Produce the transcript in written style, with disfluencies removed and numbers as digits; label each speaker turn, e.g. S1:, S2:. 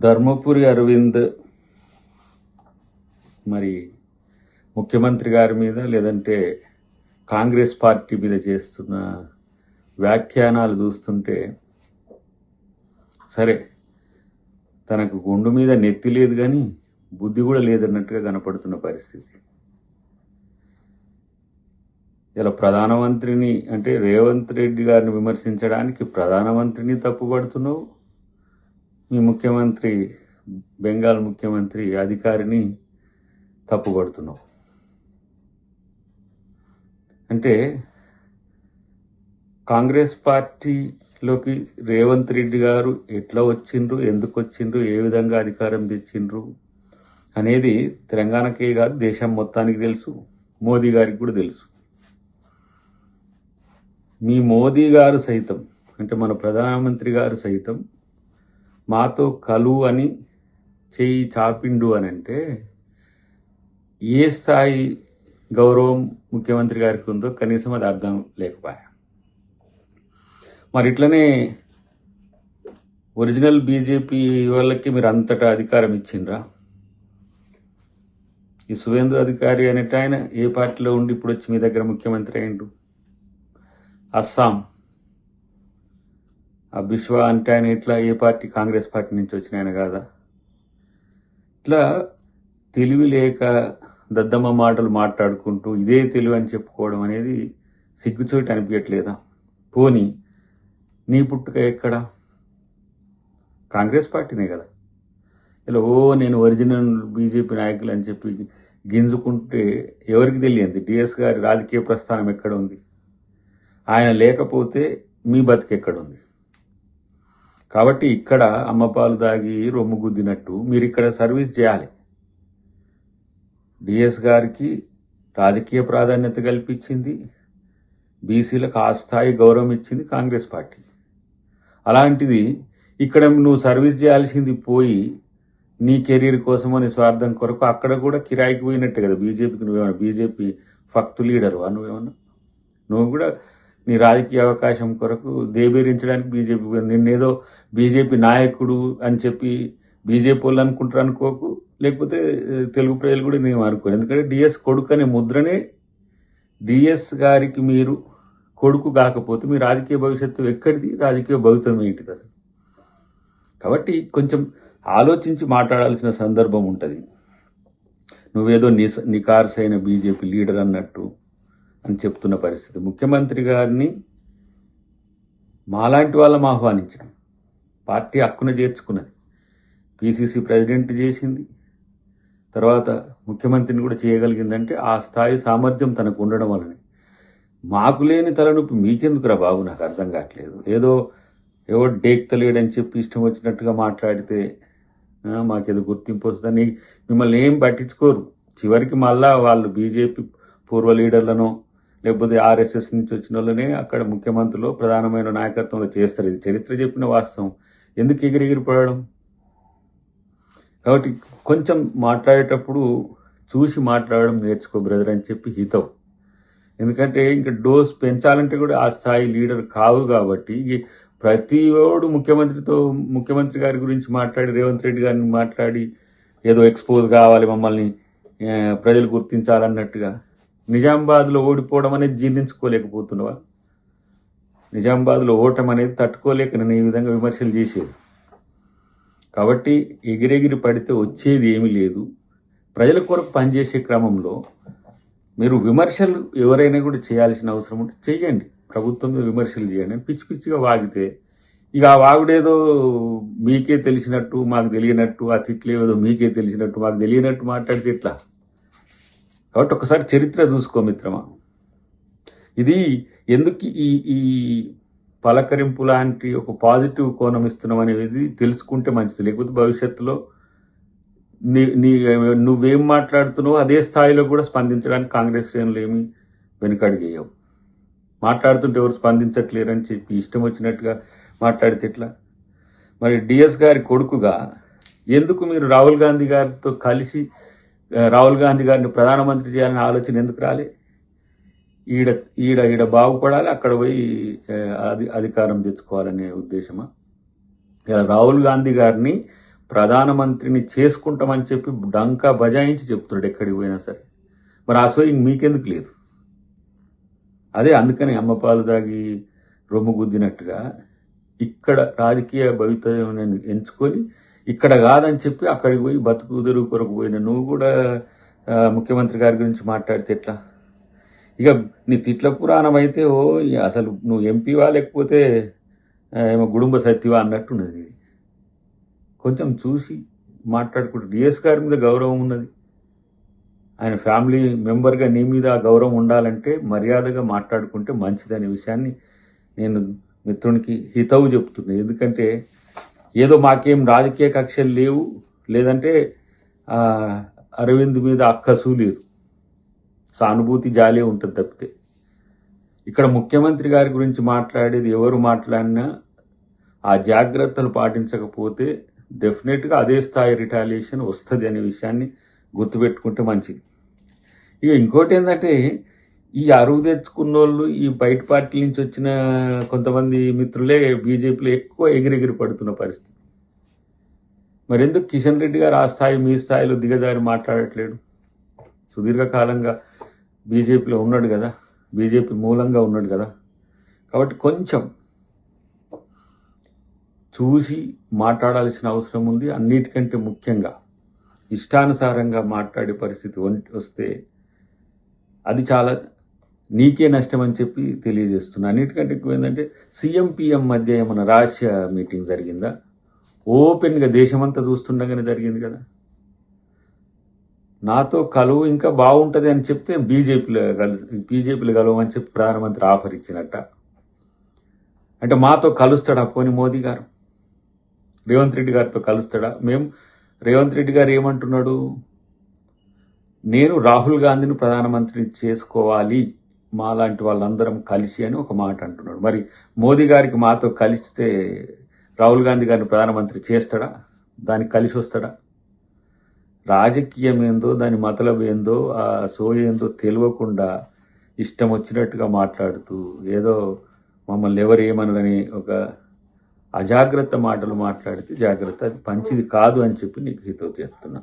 S1: ధర్మపురి అరవింద్ మరి ముఖ్యమంత్రి గారి మీద లేదంటే కాంగ్రెస్ పార్టీ మీద చేస్తున్న వ్యాఖ్యానాలు చూస్తుంటే సరే తనకు గుండు మీద నెత్తి లేదు కానీ బుద్ధి కూడా లేదన్నట్టుగా కనపడుతున్న పరిస్థితి. ఇలా ప్రధానమంత్రిని అంటే రేవంత్ రెడ్డి గారిని విమర్శించడానికి ప్రధానమంత్రిని తప్పుపడుతున్నావు, మీ ముఖ్యమంత్రి బెంగాల్ ముఖ్యమంత్రి అధికారిని తప్పుపడుతున్నావు. అంటే కాంగ్రెస్ పార్టీలోకి రేవంత్ రెడ్డి గారు ఎట్లా వచ్చిండ్రు, ఎందుకు వచ్చిండ్రు, ఏ విధంగా అధికారం తెచ్చిండ్రు అనేది తెలంగాణకే కాదు దేశం మొత్తానికి తెలుసు, మోదీ గారికి కూడా తెలుసు. మీ మోదీ గారు సైతం అంటే మన ప్రధానమంత్రి గారు సైతం మాతో కలువు అని చెయ్యి చాపిండు అని అంటే ఏ స్థాయి గౌరవం ముఖ్యమంత్రి గారికి ఉందో కనీసం అది అర్థం లేకపోయా. మరి ఇట్లనే ఒరిజినల్ బీజేపీ వాళ్ళకి మీరు అంతటా అధికారం ఇచ్చిండ్రా? ఈ సువేందు అధికారి అనేట ఆయన ఏ పార్టీలో ఉండి ఇప్పుడు వచ్చి మీ దగ్గర ముఖ్యమంత్రి అయిండు? అస్సాం ఆ బిశ్వా అంటే ఆయన ఇట్లా ఏ పార్టీ, కాంగ్రెస్ పార్టీ నుంచి వచ్చిన ఆయన కాదా? ఇట్లా తెలివి లేక దద్దమ్మ మాటలు మాట్లాడుకుంటూ ఇదే తెలివి అని చెప్పుకోవడం అనేది సిగ్గుచోటి అనిపించట్లేదా? పోనీ నీ పుట్టుక ఎక్కడ? కాంగ్రెస్ పార్టీనే కదా. ఇలా నేను ఒరిజినల్ బీజేపీ నాయకులు అని చెప్పి గింజుకుంటే ఎవరికి తెలియంది డిఎస్ గారి రాజకీయ ప్రస్థానం ఎక్కడ ఉంది? ఆయన లేకపోతే మీ బతుకు ఎక్కడుంది? కాబట్టి ఇక్కడ అమ్మపాలు దాగి రొమ్ము గుద్దినట్టు మీరు ఇక్కడ సర్వీస్ చేయాలి. డిఎస్ గారికి రాజకీయ ప్రాధాన్యత కల్పించింది, బీసీలకు ఆ స్థాయి గౌరవం ఇచ్చింది కాంగ్రెస్ పార్టీ. అలాంటిది ఇక్కడ నువ్వు సర్వీస్ చేయాల్సింది పోయి నీ కెరీర్ కోసమని స్వార్థం కొరకు అక్కడ కూడా కిరాయికి పోయినట్టే కదా బీజేపీకి. నువ్వేమన్నా బీజేపీ ఫక్తు లీడరు నువ్వేమన్నా? నువ్వు కూడా నీ రాజకీయ అవకాశం కొరకు దేబేరించడానికి బీజేపీ, నిన్నేదో బీజేపీ నాయకుడు అని చెప్పి బీజేపీ వాళ్ళు అనుకుంటారు అనుకోకు, లేకపోతే తెలుగు ప్రజలు కూడా నేను అనుకోను. ఎందుకంటే డిఎస్ కొడుకు అనే ముద్రనే, డిఎస్ గారికి మీరు కొడుకు కాకపోతే మీ రాజకీయ భవిష్యత్తు ఎక్కడిది, రాజకీయ భవిష్యత్తు ఏంటిది అసలు? కాబట్టి కొంచెం ఆలోచించి మాట్లాడాల్సిన సందర్భం ఉంటుంది. నువ్వేదో నికార్సైన బీజేపీ లీడర్ అన్నట్టు అని చెప్తున్న పరిస్థితి. ముఖ్యమంత్రి గారిని మాలాంటి వాళ్ళం ఆహ్వానించినాం, పార్టీ హక్కున చేర్చుకున్నది, పిసిసి ప్రెసిడెంట్ చేసింది, తర్వాత ముఖ్యమంత్రిని కూడా చేయగలిగిందంటే ఆ స్థాయి సామర్థ్యం తనకు ఉండడం వల్లనే. మాకు లేని తలనొప్పి మీకెందుకురా బాబు? నాకు అర్థం కావట్లేదు. ఎవరు డేక్తలేడని చెప్పి ఇష్టం వచ్చినట్టుగా మాట్లాడితే మాకేదో గుర్తింపు వస్తుందని మిమ్మల్ని ఏం పట్టించుకోరు. చివరికి మళ్ళా వాళ్ళు బీజేపీ పూర్వ లీడర్లను లేకపోతే ఆర్ఎస్ఎస్ నుంచి వచ్చిన వాళ్ళనే అక్కడ ముఖ్యమంత్రిలో ప్రధానమైన నాయకత్వంలో చేస్తారు. ఇది చరిత్ర చెప్పిన వాస్తవం. ఎందుకు ఎగిరెగిరి పడడం? కాబట్టి కొంచెం మాట్లాడేటప్పుడు చూసి మాట్లాడడం నేర్చుకో బ్రదర్ అని చెప్పి హితవు. ఎందుకంటే ఇంకా డోస్ పెంచాలంటే కూడా ఆ స్థాయి లీడర్ కావు. కాబట్టి ప్రతి ఓడు ముఖ్యమంత్రి గారి గురించి మాట్లాడి, రేవంత్ రెడ్డి గారిని మాట్లాడి ఏదో ఎక్స్పోజ్ కావాలి, మమ్మల్ని ప్రజలు గుర్తించాలన్నట్టుగా. నిజామాబాద్లో ఓడిపోవడం అనేది జీర్ణించుకోలేకపోతున్నావా? నిజామాబాద్లో ఓటం అనేది తట్టుకోలేక నేను ఈ విధంగా విమర్శలు చేసేది. కాబట్టి ఎగిరెగిరి పడితే వచ్చేది ఏమీ లేదు. ప్రజల కొరకు పనిచేసే క్రమంలో మీరు విమర్శలు ఎవరైనా కూడా చేయాల్సిన అవసరం ఉంటే చెయ్యండి, ప్రభుత్వం మీద విమర్శలు చేయండి. పిచ్చి పిచ్చిగా వాగితే ఇక ఆ వాగుడేదో మీకే తెలిసినట్టు మాకు తెలియనట్టు, ఆ తిట్లేదో మీకే తెలిసినట్టు మాకు తెలియనట్టు మాట్లాడితే ఎట్లా? కాబట్టి ఒకసారి చరిత్ర చూసుకో మిత్రమా. ఇది ఎందుకు ఈ పలకరింపు లాంటి ఒక పాజిటివ్ కోణం ఇస్తున్నాం అనేది తెలుసుకుంటే మంచిది. లేకపోతే భవిష్యత్తులో నువ్వేం మాట్లాడుతున్నావో అదే స్థాయిలో కూడా స్పందించడానికి కాంగ్రెస్ శ్రేణులు ఏమి వెనుకడిగేయవు. మాట్లాడుతుంటే ఎవరు స్పందించట్లేరని చెప్పి ఇష్టం వచ్చినట్టుగా మాట్లాడితే ఎట్లా? మరి డిఎస్ గారి కొడుకుగా ఎందుకు మీరు రాహుల్ గాంధీ గారితో కలిసి రాహుల్ గాంధీ గారిని ప్రధానమంత్రి చేయాలనే ఆలోచన ఎందుకు రాలే? ఈడ బాగుపడాలి, అక్కడ పోయి అధికారం తెచ్చుకోవాలనే ఉద్దేశమా? రాహుల్ గాంధీ గారిని ప్రధానమంత్రిని చేసుకుంటామని చెప్పి డంకా బజాయించి చెప్తున్నాడు ఎక్కడికి పోయినా సరే. మరి ఆ సోయి మీకెందుకు లేదు? అదే అందుకని అమ్మపాలు దాగి రొమ్ము గుద్దినట్టుగా ఇక్కడ రాజకీయ భవితవ్యం ఎంచుకొని ఇక్కడ కాదని చెప్పి అక్కడికి పోయి బతుకు తెరువు కొరకు పోయిన నువ్వు కూడా ముఖ్యమంత్రి గారి గురించి మాట్లాడితే ఎట్లా? ఇక నీ తిట్ల పురాణం అయితే అసలు నువ్వు ఎంపీవా లేకపోతే ఏమో గుడుంబ సత్యవా అన్నట్టున్నది. కొంచెం చూసి మాట్లాడుకుంటూ డిఎస్ గారి మీద గౌరవం ఉన్నది, ఆయన ఫ్యామిలీ మెంబర్గా నీ మీద ఆ గౌరవం ఉండాలంటే మర్యాదగా మాట్లాడుకుంటే మంచిదనే విషయాన్ని నేను మిత్రునికి హితవు చెప్తున్నాను. ఎందుకంటే ఏదో మాకేం రాజకీయ కక్షలు లేవు, లేదంటే అరవింద్ మీద అక్కసు లేదు, సానుభూతి జాలే ఉంటుంది తప్పితే. ఇక్కడ ముఖ్యమంత్రి గారి గురించి మాట్లాడేది ఎవరు మాట్లాడినా ఆ జాగ్రత్తలు పాటించకపోతే డెఫినెట్గా అదే స్థాయి రిటాలియేషన్ వస్తుంది అనే విషయాన్ని గుర్తుపెట్టుకుంటే మంచిది. ఇక ఇంకోటి ఏంటంటే ఈ అరువు తెచ్చుకున్న వాళ్ళు ఈ బయట పార్టీల నుంచి వచ్చిన కొంతమంది మిత్రులే బీజేపీలో ఎక్కువ ఎగిరెగిరి పడుతున్న పరిస్థితి. మరి ఎందుకు కిషన్ రెడ్డి గారు ఆ స్థాయి మీ స్థాయిలో దిగజారి మాట్లాడట్లేడు? సుదీర్ఘకాలంగా బీజేపీలో ఉన్నాడు కదా, బీజేపీ మూలంగా ఉన్నాడు కదా. కాబట్టి కొంచెం చూసి మాట్లాడాల్సిన అవసరం ఉంది. అన్నిటికంటే ముఖ్యంగా ఇష్టానుసారంగా మాట్లాడే పరిస్థితి వస్తే అది చాలా నీకే నష్టం అని చెప్పి తెలియజేస్తున్నా. అన్నిటికంటే ఎక్కువ ఏంటంటే సీఎం పిఎం మధ్య ఏమైనా రహస్య మీటింగ్ జరిగిందా? ఓపెన్గా దేశమంతా చూస్తుండగానే జరిగింది కదా. నాతో కలువు ఇంకా బాగుంటుంది అని చెప్తే బీజేపీలో కలవమని చెప్పి ప్రధానమంత్రి ఆఫర్ ఇచ్చినట్ట. అంటే మాతో కలుస్తాడా పోని మోదీ గారు? రేవంత్ రెడ్డి గారితో కలుస్తాడా? రేవంత్ రెడ్డి గారు ఏమంటున్నాడు? నేను రాహుల్ గాంధీని ప్రధానమంత్రిని చేసుకోవాలి మాలాంటి వాళ్ళందరం కలిసి అని ఒక మాట అంటున్నాడు. మరి మోదీ గారికి మాతో కలిస్తే రాహుల్ గాంధీ గారిని ప్రధానమంత్రి చేస్తాడా? దానికి కలిసి వస్తాడా? రాజకీయం ఏందో, దాని మతలబు ఏందో, ఆ ఏందో తెలియకుండా ఇష్టం వచ్చినట్టుగా మాట్లాడుతూ ఏదో మమ్మల్ని ఎవరు ఏమనని ఒక అజాగ్రత్త మాటలు మాట్లాడితే జాగ్రత్త, అది మంచిది కాదు అని చెప్పి నీకు హితవు చేస్తున్నా.